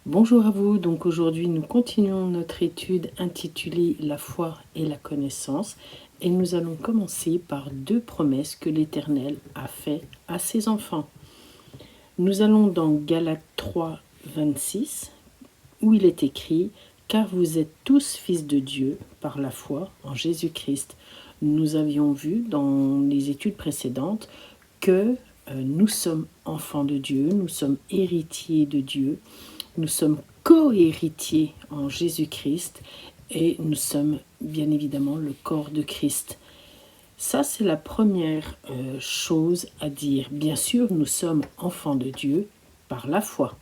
Bonjour à vous, donc aujourd'hui nous continuons notre étude intitulée La foi et la connaissance et nous allons commencer par deux promesses que l'Éternel a faites à ses enfants. Nous allons dans Galates 3, 26 où il est écrit « Car vous êtes tous fils de Dieu par la foi en Jésus-Christ ». Nous avions vu dans les études précédentes que nous sommes enfants de Dieu, nous sommes héritiers de Dieu, nous sommes co-héritiers en Jésus-Christ et nous sommes bien évidemment le corps de Christ. Ça, c'est la première chose à dire. Bien sûr, nous sommes enfants de Dieu par la foi.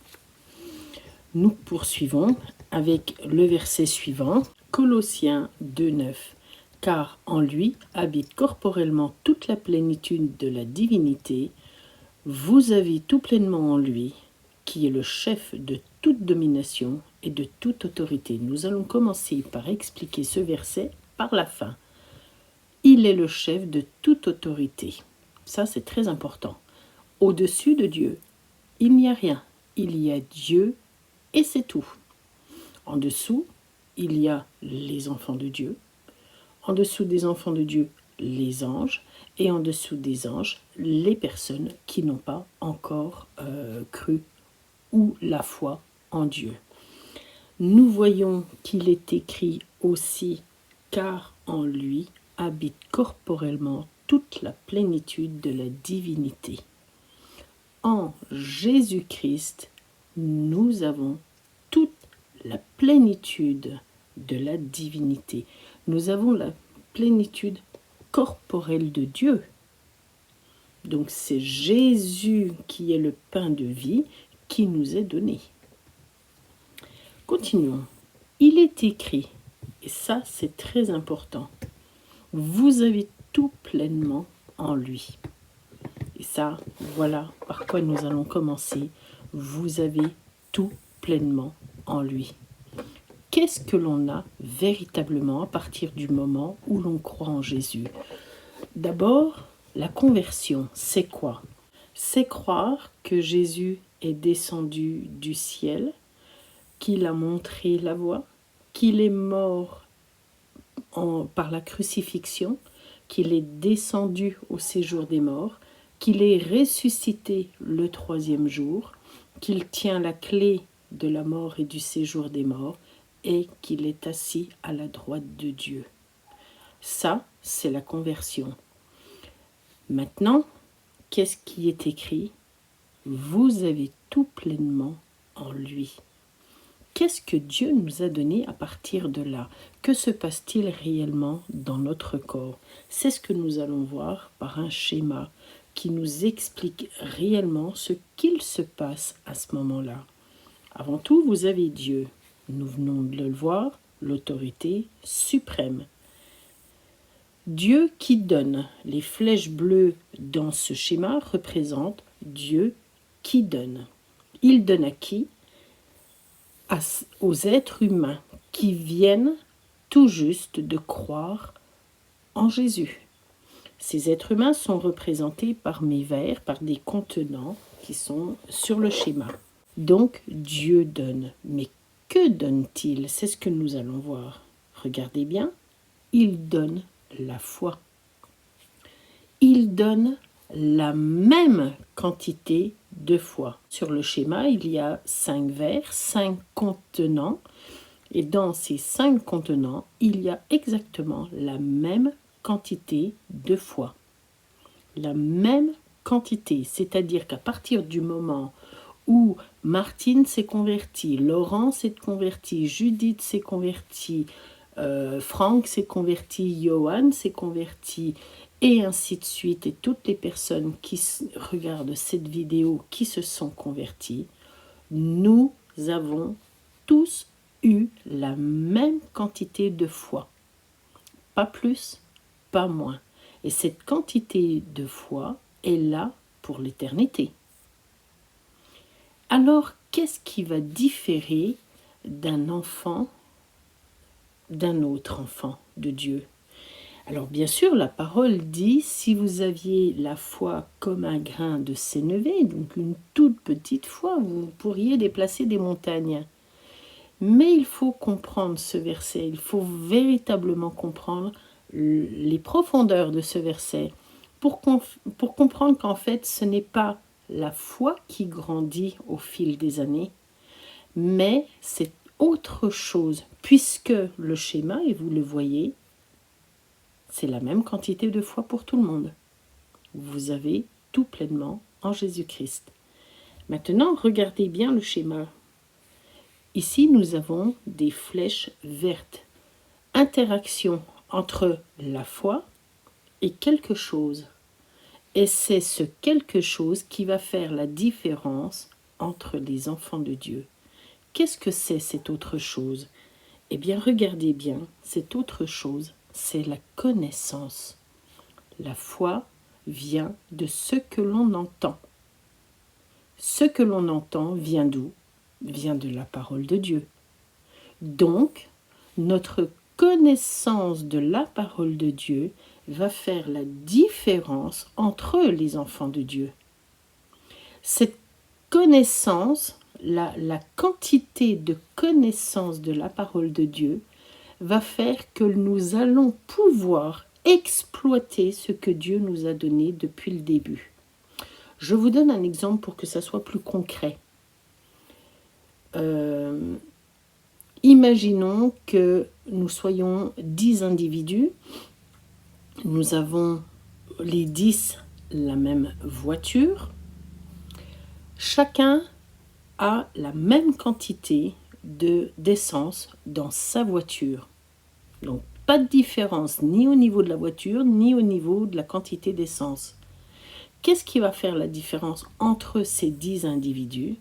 Nous poursuivons avec le verset suivant, Colossiens 2,9. Car en lui habite corporellement toute la plénitude de la divinité. Vous avez tout pleinement en lui, qui est le chef de toute domination et de toute autorité. Nous allons commencer par expliquer ce verset par la fin. Il est le chef de toute autorité. Ça, c'est très important. Au-dessus de Dieu, il n'y a rien. Il y a Dieu et c'est tout. En dessous, il y a les enfants de Dieu. En dessous des enfants de Dieu, les anges. Et en dessous des anges, les personnes qui n'ont pas encore cru ou la foi en Dieu. Nous voyons qu'il est écrit aussi « Car en lui habite corporellement toute la plénitude de la divinité ». En Jésus-Christ, nous avons toute la plénitude de la divinité. Nous avons la plénitude corporelle de Dieu. Donc c'est Jésus qui est le pain de vie qui nous est donné. Continuons. Il est écrit, et ça c'est très important, vous avez tout pleinement en lui. Et ça, voilà par quoi nous allons commencer. Vous avez tout pleinement en lui. Qu'est-ce que l'on a véritablement à partir du moment où l'on croit en Jésus? D'abord, la conversion, c'est quoi? C'est croire que Jésus est descendu du ciel, qu'il a montré la voie, qu'il est mort par la crucifixion, qu'il est descendu au séjour des morts, qu'il est ressuscité le troisième jour, qu'il tient la clé de la mort et du séjour des morts et qu'il est assis à la droite de Dieu. Ça, c'est la conversion. Maintenant, qu'est-ce qui est écrit? Vous avez tout pleinement en lui. Qu'est-ce que Dieu nous a donné à partir de là? Que se passe-t-il réellement dans notre corps? C'est ce que nous allons voir par un schéma qui nous explique réellement ce qu'il se passe à ce moment-là. Avant tout, vous avez Dieu. Nous venons de le voir, l'autorité suprême. Dieu qui donne. Les flèches bleues dans ce schéma représentent Dieu qui donne. Il donne à qui? Aux êtres humains qui viennent tout juste de croire en Jésus. Ces êtres humains sont représentés par mes vers, par des contenants qui sont sur le schéma. Donc Dieu donne. Mais que donne-t-il? C'est ce que nous allons voir. Regardez bien, il donne la foi. Il donne la même quantité de foi. Sur le schéma, il y a 5 vers, 5 contenants. Et dans ces 5 contenants, il y a exactement la même quantité de foi. La même quantité, c'est-à-dire qu'à partir du moment où Martine s'est convertie, Laurent s'est converti, Judith s'est convertie, Franck s'est converti, Johan s'est converti, et ainsi de suite, et toutes les personnes qui regardent cette vidéo qui se sont converties, nous avons tous eu la même quantité de foi. Pas plus, pas moins. Et cette quantité de foi est là pour l'éternité. Alors, qu'est-ce qui va différer d'un enfant d'un autre enfant de Dieu? Alors bien sûr, la parole dit, si vous aviez la foi comme un grain de sénévé, donc une toute petite foi, vous pourriez déplacer des montagnes. Mais il faut comprendre ce verset, il faut véritablement comprendre les profondeurs de ce verset pour comprendre qu'en fait, ce n'est pas la foi qui grandit au fil des années, mais c'est autre chose, puisque le schéma, et vous le voyez, c'est la même quantité de foi pour tout le monde. Vous avez tout pleinement en Jésus-Christ. Maintenant, regardez bien le schéma. Ici, nous avons des flèches vertes. Interaction entre la foi et quelque chose. Et c'est ce quelque chose qui va faire la différence entre les enfants de Dieu. Qu'est-ce que c'est cette autre chose? Eh bien, regardez bien, cette autre chose, c'est la connaissance. La foi vient de ce que l'on entend. Ce que l'on entend vient d'où? Vient de la parole de Dieu. Donc, notre connaissance de la parole de Dieu va faire la différence entre les enfants de Dieu. Cette connaissance, la quantité de connaissance de la parole de Dieu va faire que nous allons pouvoir exploiter ce que Dieu nous a donné depuis le début. Je vous donne un exemple pour que ça soit plus concret. Imaginons que nous soyons 10 individus. Nous avons les 10 la même voiture. Chacun a la même quantité d'essence dans sa voiture. Donc, pas de différence ni au niveau de la voiture, ni au niveau de la quantité d'essence. Qu'est-ce qui va faire la différence entre ces 10 individus?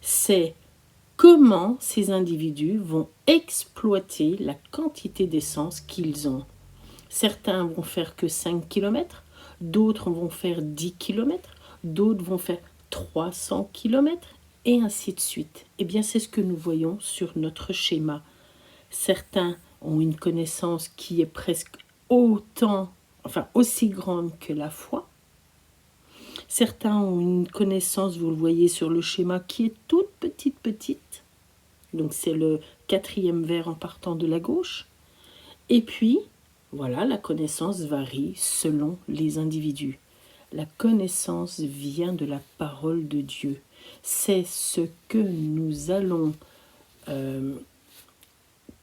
C'est comment ces individus vont exploiter la quantité d'essence qu'ils ont. Certains vont faire que 5 km, d'autres vont faire 10 km, d'autres vont faire 300 km, et ainsi de suite. Eh bien, c'est ce que nous voyons sur notre schéma. Certains ont une connaissance qui est presque aussi grande que la foi. Certains ont une connaissance, vous le voyez sur le schéma, qui est toute petite. Donc c'est le 4e vers en partant de la gauche. Et puis, voilà, la connaissance varie selon les individus. La connaissance vient de la parole de Dieu. C'est ce que nous allons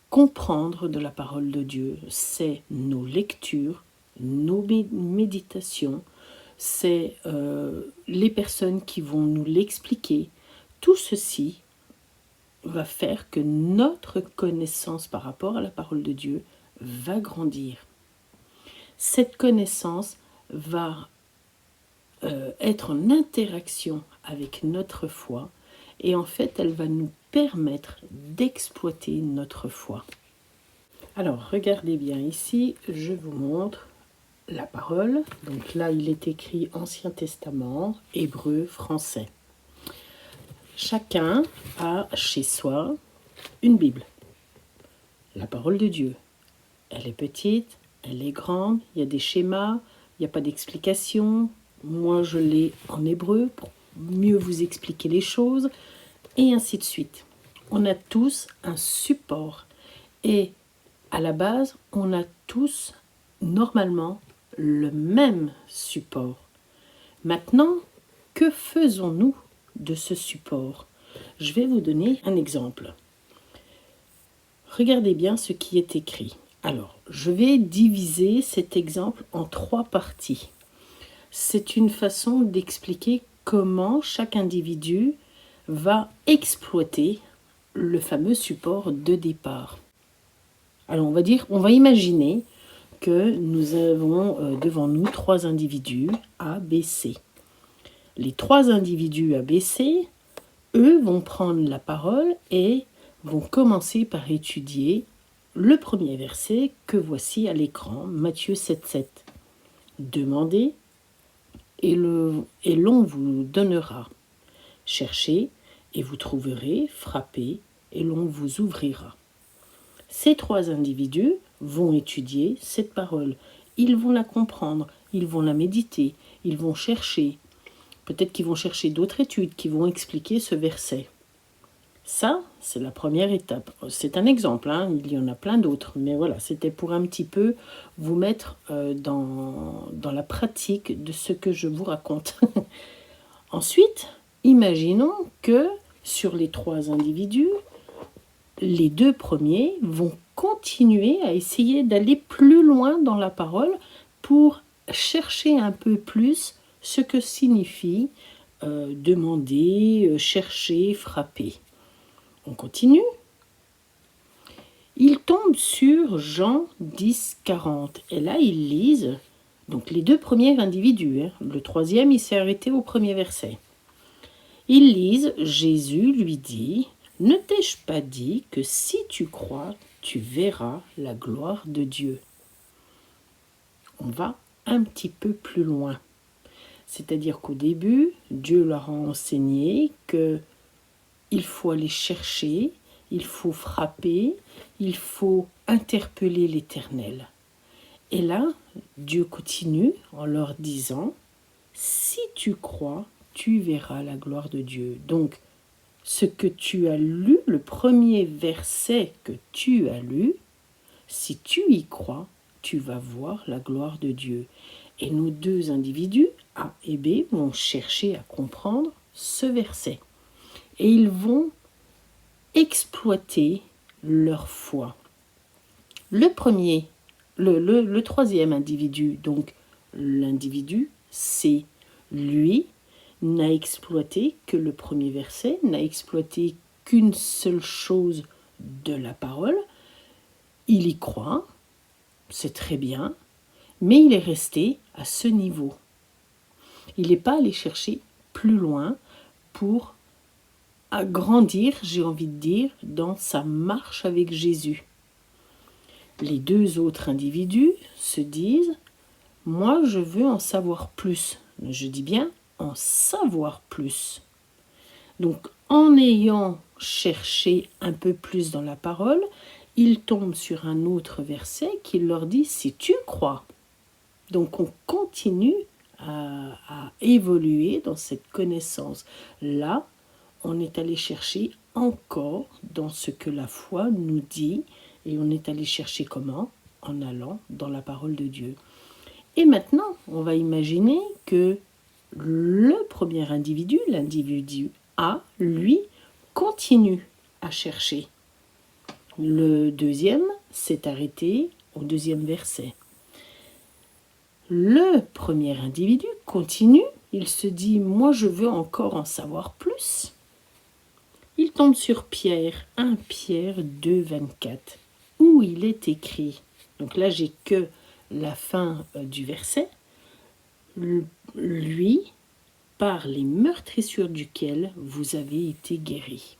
comprendre de la parole de Dieu. C'est nos lectures, nos méditations, c'est les personnes qui vont nous l'expliquer. Tout ceci va faire que notre connaissance par rapport à la parole de Dieu va grandir. Cette connaissance va être en interaction avec notre foi et en fait, elle va nous permettre d'exploiter notre foi. Alors, regardez bien ici, je vous montre la parole. Donc là, il est écrit Ancien Testament, hébreu, français. Chacun a chez soi une Bible, la parole de Dieu. Elle est petite, elle est grande, il y a des schémas, il n'y a pas d'explication. Moi, je l'ai en hébreu pour mieux vous expliquer les choses, et ainsi de suite. On a tous un support, et à la base, on a tous, normalement, le même support. Maintenant, que faisons-nous de ce support? Je vais vous donner un exemple. Regardez bien ce qui est écrit. Alors, je vais diviser cet exemple en 3 parties. C'est une façon d'expliquer comment chaque individu va exploiter le fameux support de départ. Alors, on va imaginer que nous avons devant nous 3 individus A, B, C. Les 3 individus A, B, C, eux vont prendre la parole et vont commencer par étudier le premier verset que voici à l'écran, Matthieu 7,7. Demandez et l'on vous donnera. Cherchez et vous trouverez, frappez et l'on vous ouvrira. Ces 3 individus vont étudier cette parole ils vont la comprendre, ils vont la méditer, ils vont chercher. Peut-être qu'ils vont chercher d'autres études qui vont expliquer ce verset. Ça, c'est la première étape. C'est un exemple, hein, il y en a plein d'autres. Mais voilà, c'était pour un petit peu vous mettre dans la pratique de ce que je vous raconte. Ensuite, imaginons que sur les 3 individus, les 2 premiers vont continuer à essayer d'aller plus loin dans la parole pour chercher un peu plus ce que signifie demander, chercher, frapper. On continue. Ils tombent sur Jean 10, 40. Et là, ils lisent, donc les 2 premiers individus. Le 3e, il s'est arrêté au 1er verset. Ils lisent, Jésus lui dit, « Ne t'ai-je pas dit que si tu crois, tu verras la gloire de Dieu ?» On va un petit peu plus loin. C'est-à-dire qu'au début, Dieu leur a enseigné qu'il faut aller chercher, il faut frapper, il faut interpeller l'Éternel. Et là, Dieu continue en leur disant, « Si tu crois, tu verras la gloire de Dieu. » Donc, ce que tu as lu, le premier verset que tu as lu, si tu y crois, tu vas voir la gloire de Dieu. Et nos 2 individus, A et B, vont chercher à comprendre ce verset. Et ils vont exploiter leur foi. Le 3e individu, donc l'individu C, lui, n'a exploité que le 1er verset, n'a exploité qu'une seule chose de la parole. Il y croit, c'est très bien, mais il est resté à ce niveau. Il n'est pas allé chercher plus loin pour grandir, j'ai envie de dire, dans sa marche avec Jésus. Les 2 autres individus se disent « Moi, je veux en savoir plus. » Je dis bien en savoir plus. Donc, en ayant cherché un peu plus dans la parole, ils tombent sur un autre verset qui leur dit « Si tu crois ». Donc, on continue à évoluer dans cette connaissance. Là, on est allé chercher encore dans ce que la foi nous dit, et on est allé chercher comment? En allant dans la parole de Dieu. Et maintenant, on va imaginer que le premier individu, l'individu A, lui, continue à chercher. Le 2e s'est arrêté au 2e verset. Le premier individu continue, il se dit « Moi, je veux encore en savoir plus ». Il tombe sur Pierre, 1 Pierre 2, 24, où il est écrit, donc là j'ai que la fin du verset, lui, par les meurtrissures duquel vous avez été guéris.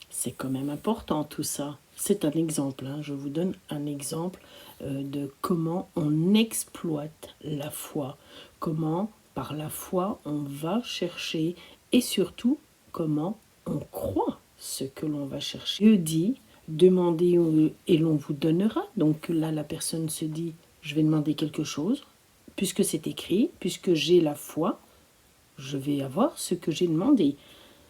C'est quand même important tout ça. C'est un exemple, hein. Je vous donne un exemple de comment on exploite la foi, comment par la foi on va chercher et surtout comment on croit ce que l'on va chercher. Dieu dit, demandez et l'on vous donnera. Donc là, la personne se dit, je vais demander quelque chose, puisque c'est écrit, puisque j'ai la foi, je vais avoir ce que j'ai demandé.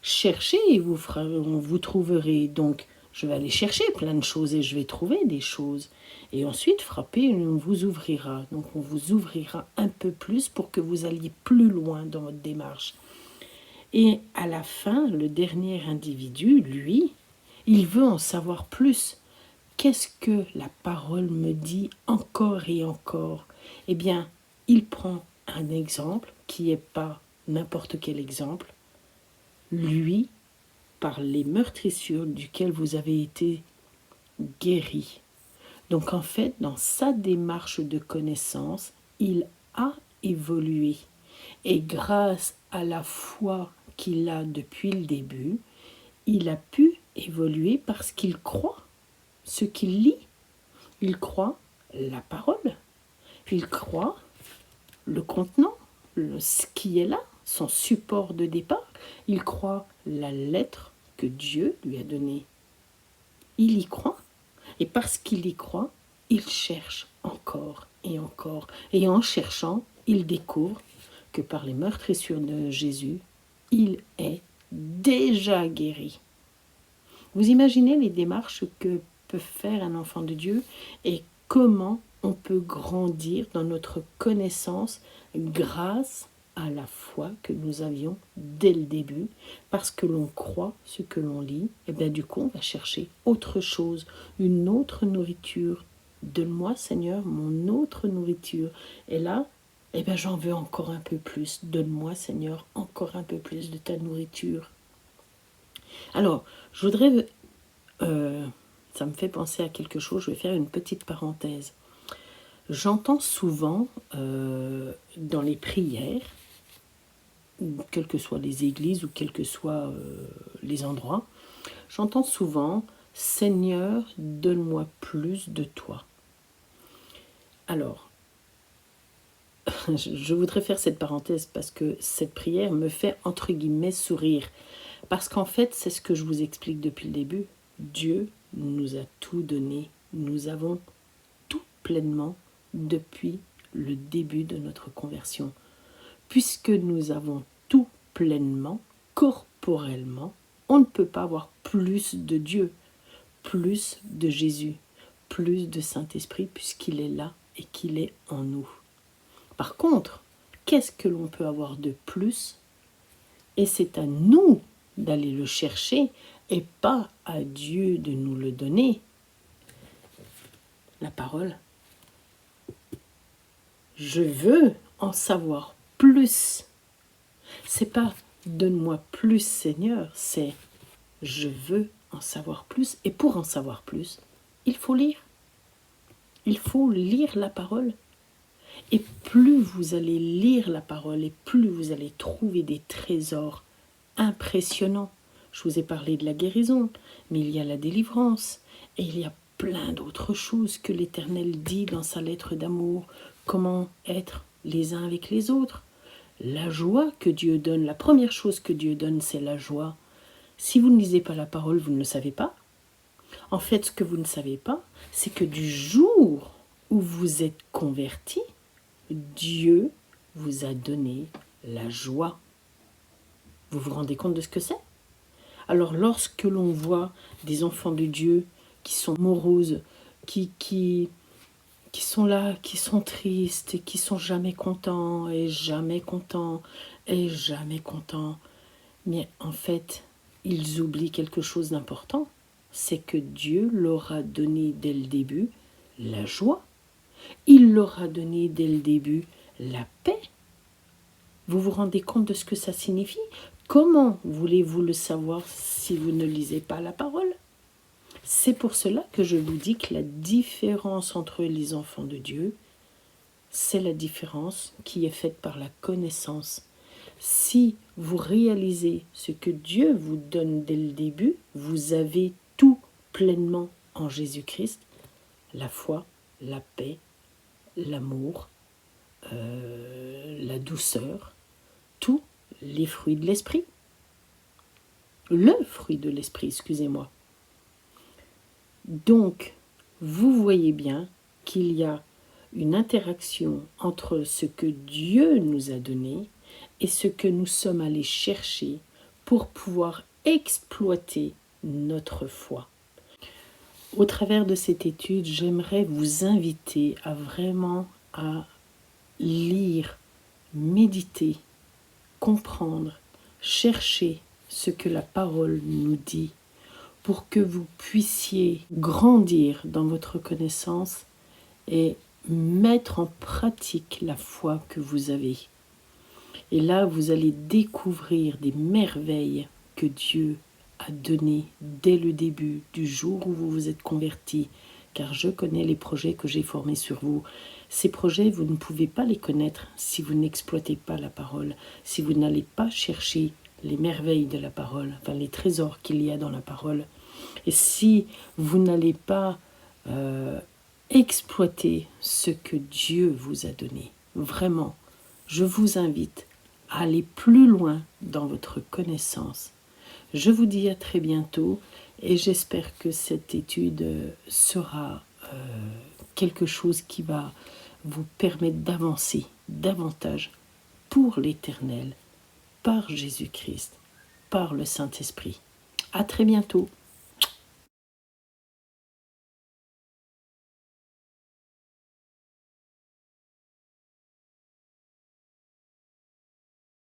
Cherchez et vous trouverez. Donc, je vais aller chercher plein de choses et je vais trouver des choses. Et ensuite, frappez et on vous ouvrira. Donc, on vous ouvrira un peu plus pour que vous alliez plus loin dans votre démarche. Et à la fin, le dernier individu, lui, il veut en savoir plus. Qu'est-ce que la parole me dit encore et encore? Eh bien, il prend un exemple qui n'est pas n'importe quel exemple. Lui, par les meurtrissures duquel vous avez été guéri. Donc en fait, dans sa démarche de connaissance, il a évolué. Et grâce à la foi qu'il a depuis le début, il a pu évoluer parce qu'il croit ce qu'il lit. Il croit la parole. Il croit le contenant, ce qui est là, son support de départ. Il croit la lettre que Dieu lui a donnée. Il y croit. Et parce qu'il y croit, il cherche encore et encore. Et en cherchant, il découvre que par les meurtrissures de Jésus, il est déjà guéri. Vous imaginez les démarches que peut faire un enfant de Dieu et comment on peut grandir dans notre connaissance grâce à la foi que nous avions dès le début, parce que l'on croit ce que l'on lit, et bien du coup on va chercher autre chose, une autre nourriture. Donne-moi Seigneur mon autre nourriture. Et là, eh bien j'en veux encore un peu plus. Donne-moi Seigneur encore un peu plus de ta nourriture. Alors, je voudrais, ça me fait penser à quelque chose, je vais faire une petite parenthèse. J'entends souvent dans les prières, quelles que soient les églises ou quels que soient les endroits, j'entends souvent « Seigneur, donne-moi plus de toi ». Alors, je voudrais faire cette parenthèse parce que cette prière me fait entre guillemets sourire. Parce qu'en fait, c'est ce que je vous explique depuis le début. Dieu nous a tout donné. Nous avons tout pleinement depuis le début de notre conversion. Puisque nous avons tout pleinement, corporellement, on ne peut pas avoir plus de Dieu, plus de Jésus, plus de Saint-Esprit, puisqu'il est là et qu'il est en nous. Par contre, qu'est-ce que l'on peut avoir de plus? Et c'est à nous d'aller le chercher et pas à Dieu de nous le donner. La parole. Je veux en savoir plus. C'est pas donne-moi plus Seigneur, c'est je veux en savoir plus. Et pour en savoir plus, il faut lire. Il faut lire la parole. Et plus vous allez lire la parole et plus vous allez trouver des trésors impressionnants. Je vous ai parlé de la guérison, mais il y a la délivrance et il y a plein d'autres choses que l'Éternel dit dans sa lettre d'amour. Comment être les uns avec les autres. La joie que Dieu donne, la première chose que Dieu donne, c'est la joie. Si vous ne lisez pas la parole, vous ne le savez pas. En fait, ce que vous ne savez pas, c'est que du jour où vous êtes converti, Dieu vous a donné la joie. Vous vous rendez compte de ce que c'est? Alors lorsque l'on voit des enfants de Dieu qui sont moroses, qui sont là, qui sont tristes, et qui sont jamais contents, et jamais contents, et jamais contents, mais en fait, ils oublient quelque chose d'important, c'est que Dieu leur a donné dès le début la joie. Il leur a donné dès le début la paix. Vous vous rendez compte de ce que ça signifie? Comment voulez-vous le savoir si vous ne lisez pas la parole? C'est pour cela que je vous dis que la différence entre les enfants de Dieu, c'est la différence qui est faite par la connaissance. Si vous réalisez ce que Dieu vous donne dès le début, vous avez tout pleinement en Jésus-Christ, la foi, la paix, l'amour, la douceur, tous les fruits de l'esprit. Le fruit de l'esprit, excusez-moi. Donc, vous voyez bien qu'il y a une interaction entre ce que Dieu nous a donné et ce que nous sommes allés chercher pour pouvoir exploiter notre foi. Au travers de cette étude, j'aimerais vous inviter à vraiment à lire, méditer, comprendre, chercher ce que la parole nous dit pour que vous puissiez grandir dans votre connaissance et mettre en pratique la foi que vous avez. Et là, vous allez découvrir des merveilles que Dieu a données dès le début, du jour où vous vous êtes convertis, car je connais les projets que j'ai formés sur vous. Ces projets, vous ne pouvez pas les connaître si vous n'exploitez pas la parole, si vous n'allez pas chercher les merveilles de la parole, enfin les trésors qu'il y a dans la parole. Et si vous n'allez pas exploiter ce que Dieu vous a donné, vraiment, je vous invite à aller plus loin dans votre connaissance. Je vous dis à très bientôt et j'espère que cette étude sera quelque chose qui va vous permettent d'avancer davantage pour l'Éternel, par Jésus-Christ, par le Saint-Esprit. À très bientôt.